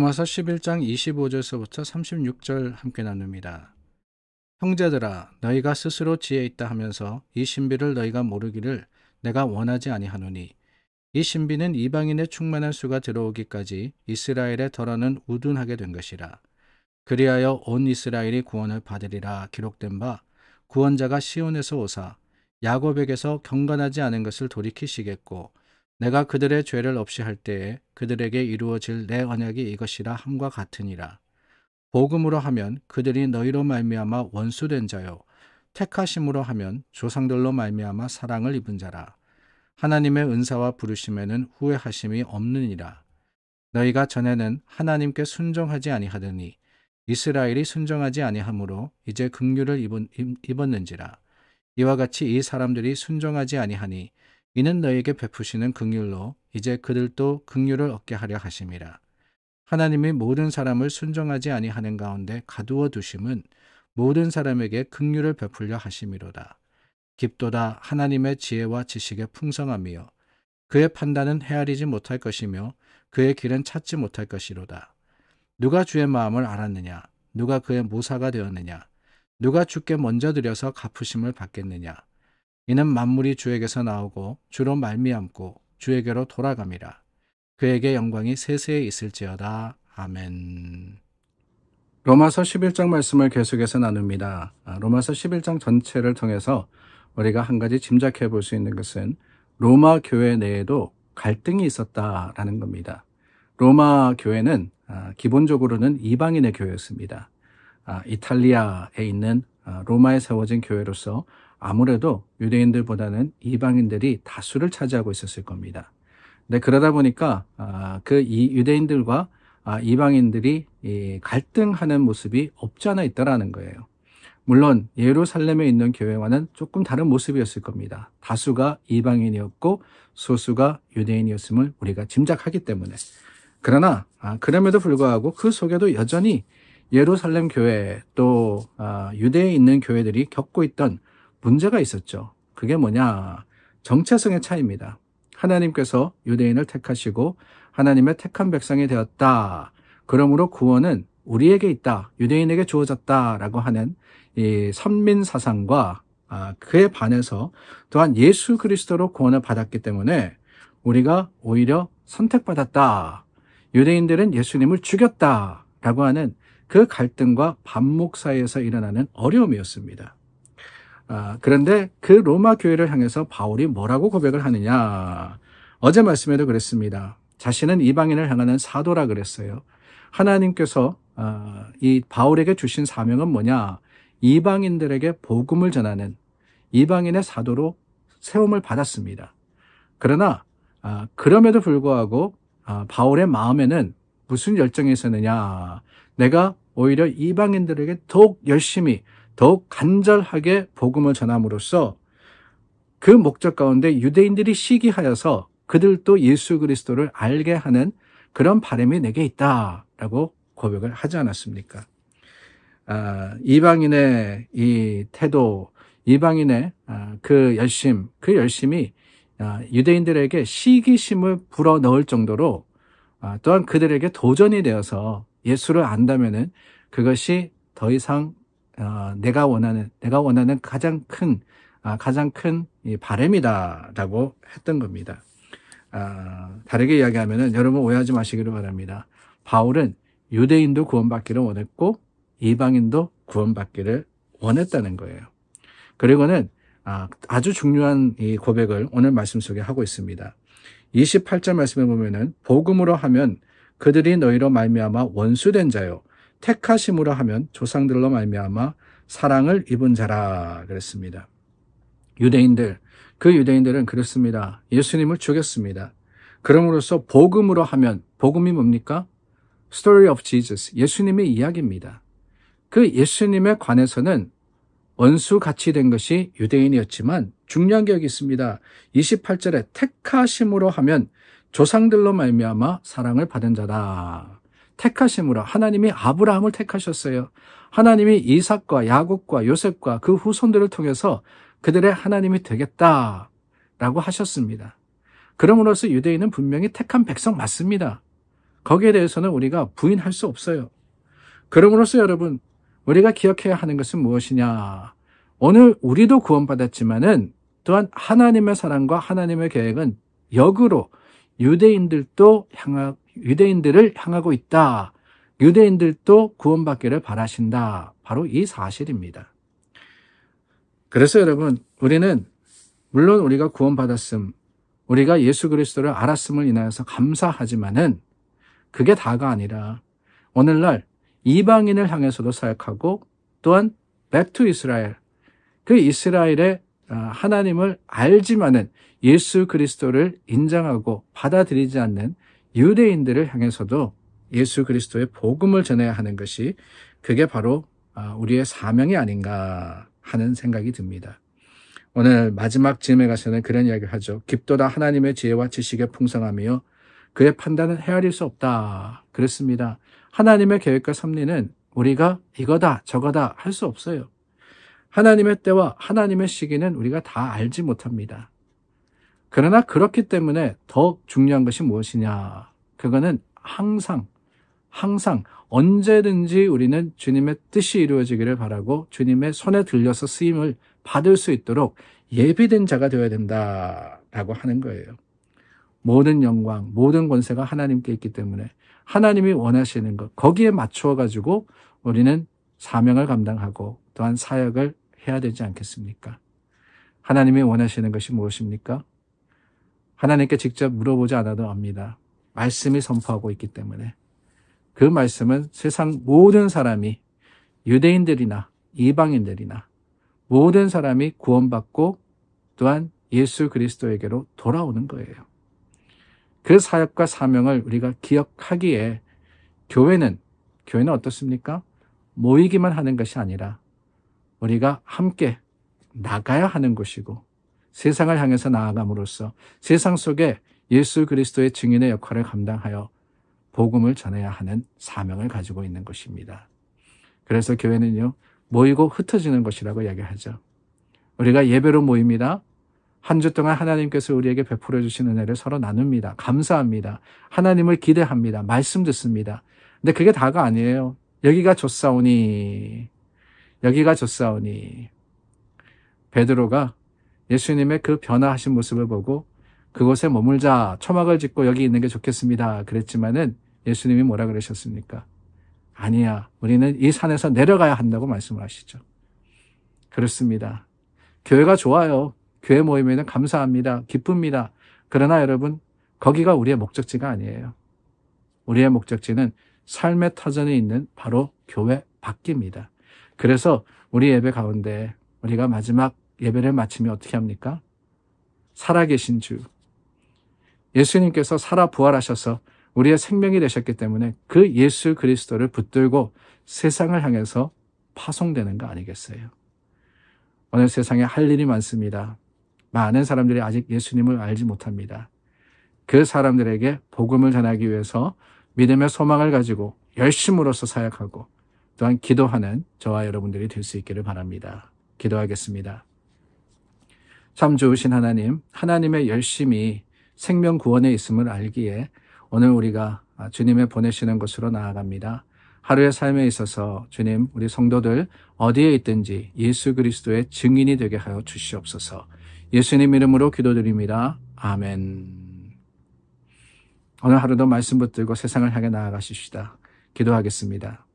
로마서 11장 25절서부터 36절 함께 나눕니다. 형제들아, 너희가 스스로 지혜 있다 하면서 이 신비를 너희가 모르기를 내가 원하지 아니하노니, 이 신비는 이방인의 충만한 수가 들어오기까지 이스라엘의 덜어는 우둔하게 된 것이라. 그리하여 온 이스라엘이 구원을 받으리라 기록된 바, 구원자가 시온에서 오사 야곱에게서 경건하지 않은 것을 돌이키시겠고, 내가 그들의 죄를 없이 할 때에 그들에게 이루어질 내 언약이 이것이라 함과 같으니라. 복음으로 하면 그들이 너희로 말미암아 원수된 자요, 택하심으로 하면 조상들로 말미암아 사랑을 입은 자라. 하나님의 은사와 부르심에는 후회하심이 없느니라. 너희가 전에는 하나님께 순종하지 아니하더니 이스라엘이 순종하지 아니하므로 이제 긍휼을 입었는지라. 이와 같이 이 사람들이 순종하지 아니하니 이는 너희에게 베푸시는 긍휼로 이제 그들도 긍휼을 얻게 하려 하심이라. 하나님이 모든 사람을 순종하지 아니하는 가운데 가두어 두심은 모든 사람에게 긍휼을 베풀려 하심이로다. 깊도다 하나님의 지혜와 지식의 풍성함이요, 그의 판단은 헤아리지 못할 것이며 그의 길은 찾지 못할 것이로다. 누가 주의 마음을 알았느냐? 누가 그의 모사가 되었느냐? 누가 주께 먼저 드려서 갚으심을 받겠느냐? 이는 만물이 주에게서 나오고 주로 말미암고 주에게로 돌아감이라. 그에게 영광이 세세에 있을지어다. 아멘. 로마서 11장 말씀을 계속해서 나눕니다. 로마서 11장 전체를 통해서 우리가 한 가지 짐작해 볼 수 있는 것은 로마 교회 내에도 갈등이 있었다라는 겁니다. 로마 교회는 기본적으로는 이방인의 교회였습니다. 이탈리아에 있는 로마에 세워진 교회로서 아무래도 유대인들보다는 이방인들이 다수를 차지하고 있었을 겁니다. 근데 그러다 보니까 이 유대인들과 이방인들이 갈등하는 모습이 없지 않아 있다라는 거예요. 물론 예루살렘에 있는 교회와는 조금 다른 모습이었을 겁니다. 다수가 이방인이었고 소수가 유대인이었음을 우리가 짐작하기 때문에. 그러나 그럼에도 불구하고 그 속에도 여전히 예루살렘 교회 또 유대에 있는 교회들이 겪고 있던 문제가 있었죠. 그게 뭐냐? 정체성의 차이입니다. 하나님께서 유대인을 택하시고 하나님의 택한 백성이 되었다. 그러므로 구원은 우리에게 있다. 유대인에게 주어졌다라고 하는 이 선민 사상과 그에 반해서 또한 예수 그리스도로 구원을 받았기 때문에 우리가 오히려 선택받았다. 유대인들은 예수님을 죽였다라고 하는 그 갈등과 반목 사이에서 일어나는 어려움이었습니다. 그런데 그 로마 교회를 향해서 바울이 뭐라고 고백을 하느냐? 어제 말씀에도 그랬습니다. 자신은 이방인을 향하는 사도라 그랬어요. 하나님께서 이 바울에게 주신 사명은 뭐냐? 이방인들에게 복음을 전하는 이방인의 사도로 세움을 받았습니다. 그러나 그럼에도 불구하고 바울의 마음에는 무슨 열정이 있었느냐? 내가 오히려 이방인들에게 더욱 열심히 더욱 간절하게 복음을 전함으로써 그 목적 가운데 유대인들이 시기하여서 그들도 예수 그리스도를 알게 하는 그런 바람이 내게 있다라고 고백을 하지 않았습니까? 이방인의 이 태도, 이방인의 그 열심이 유대인들에게 시기심을 불어넣을 정도로 또한 그들에게 도전이 되어서 예수를 안다면은 그것이 더 이상 내가 원하는 가장 큰 이 바람이다라고 했던 겁니다. 다르게 이야기하면은 여러분 오해하지 마시기를 바랍니다. 바울은 유대인도 구원받기를 원했고 이방인도 구원받기를 원했다는 거예요. 그리고는 아주 중요한 이 고백을 오늘 말씀 속에 하고 있습니다. 28절 말씀에 보면은 복음으로 하면 그들이 너희로 말미암아 원수된 자요, 택하심으로 하면 조상들로 말미암아 사랑을 입은 자라 그랬습니다. 그 유대인들은 그렇습니다. 예수님을 죽였습니다. 그럼으로써 복음으로 하면, 복음이 뭡니까? Story of Jesus, 예수님의 이야기입니다. 그 예수님에 관해서는 원수같이 된 것이 유대인이었지만 중요한 게 여기 있습니다. 28절에 택하심으로 하면 조상들로 말미암아 사랑을 받은 자다. 택하심으로 하나님이 아브라함을 택하셨어요. 하나님이 이삭과 야곱과 요셉과 그 후손들을 통해서 그들의 하나님이 되겠다라고 하셨습니다. 그럼으로써 유대인은 분명히 택한 백성 맞습니다. 거기에 대해서는 우리가 부인할 수 없어요. 그러므로써 여러분, 우리가 기억해야 하는 것은 무엇이냐? 오늘 우리도 구원받았지만은 또한 하나님의 사랑과 하나님의 계획은 역으로 유대인들을 향하고 있다. 유대인들도 구원받기를 바라신다. 바로 이 사실입니다. 그래서 여러분, 우리는 물론 우리가 구원받았음, 우리가 예수 그리스도를 알았음을 인하여서 감사하지만은 그게 다가 아니라 오늘날 이방인을 향해서도 사역하고 또한 back to 이스라엘, 그 이스라엘의 하나님을 알지만은 예수 그리스도를 인정하고 받아들이지 않는 유대인들을 향해서도 예수 그리스도의 복음을 전해야 하는 것이 그게 바로 우리의 사명이 아닌가 하는 생각이 듭니다. 오늘 마지막 즈음에 가서는 그런 이야기를 하죠. 깊도다 하나님의 지혜와 지식의 풍성함이요 그의 판단은 헤아릴 수 없다. 그렇습니다. 하나님의 계획과 섭리는 우리가 이거다 저거다 할 수 없어요. 하나님의 때와 하나님의 시기는 우리가 다 알지 못합니다. 그러나 그렇기 때문에 더 중요한 것이 무엇이냐? 그거는 항상 언제든지 우리는 주님의 뜻이 이루어지기를 바라고 주님의 손에 들려서 쓰임을 받을 수 있도록 예비된 자가 되어야 된다라고 하는 거예요. 모든 영광, 모든 권세가 하나님께 있기 때문에 하나님이 원하시는 것, 거기에 맞추어 가지고 우리는 사명을 감당하고 또한 사역을 해야 되지 않겠습니까? 하나님이 원하시는 것이 무엇입니까? 하나님께 직접 물어보지 않아도 압니다. 말씀이 선포하고 있기 때문에. 그 말씀은 세상 모든 사람이, 유대인들이나 이방인들이나 모든 사람이 구원받고 또한 예수 그리스도에게로 돌아오는 거예요. 그 사역과 사명을 우리가 기억하기에 교회는 어떻습니까? 모이기만 하는 것이 아니라 우리가 함께 나가야 하는 곳이고 세상을 향해서 나아감으로써 세상 속에 예수 그리스도의 증인의 역할을 감당하여 복음을 전해야 하는 사명을 가지고 있는 것입니다. 그래서 교회는요, 모이고 흩어지는 것이라고 이야기하죠. 우리가 예배로 모입니다. 한 주 동안 하나님께서 우리에게 베풀어 주신 은혜를 서로 나눕니다. 감사합니다. 하나님을 기대합니다. 말씀 듣습니다. 근데 그게 다가 아니에요. 여기가 좋사오니 베드로가 예수님의 그 변화하신 모습을 보고 그곳에 머물자, 초막을 짓고 여기 있는 게 좋겠습니다. 그랬지만은 예수님이 뭐라 그러셨습니까? 아니야, 우리는 이 산에서 내려가야 한다고 말씀을 하시죠. 그렇습니다. 교회가 좋아요. 교회 모임에는 감사합니다. 기쁩니다. 그러나 여러분, 거기가 우리의 목적지가 아니에요. 우리의 목적지는 삶의 터전에 있는 바로 교회 밖입니다. 그래서 우리 예배 가운데 우리가 마지막 예배를 마치면 어떻게 합니까? 살아계신 주, 예수님께서 살아 부활하셔서 우리의 생명이 되셨기 때문에 그 예수 그리스도를 붙들고 세상을 향해서 파송되는 거 아니겠어요? 오늘 세상에 할 일이 많습니다. 많은 사람들이 아직 예수님을 알지 못합니다. 그 사람들에게 복음을 전하기 위해서 믿음의 소망을 가지고 열심으로써 사역하고 또한 기도하는 저와 여러분들이 될 수 있기를 바랍니다. 기도하겠습니다. 참 좋으신 하나님, 하나님의 열심이 생명 구원에 있음을 알기에 오늘 우리가 주님의 보내시는 곳으로 나아갑니다. 하루의 삶에 있어서 주님, 우리 성도들 어디에 있든지 예수 그리스도의 증인이 되게 하여 주시옵소서. 예수님 이름으로 기도드립니다. 아멘. 오늘 하루도 말씀 붙들고 세상을 향해 나아가십시다. 기도하겠습니다.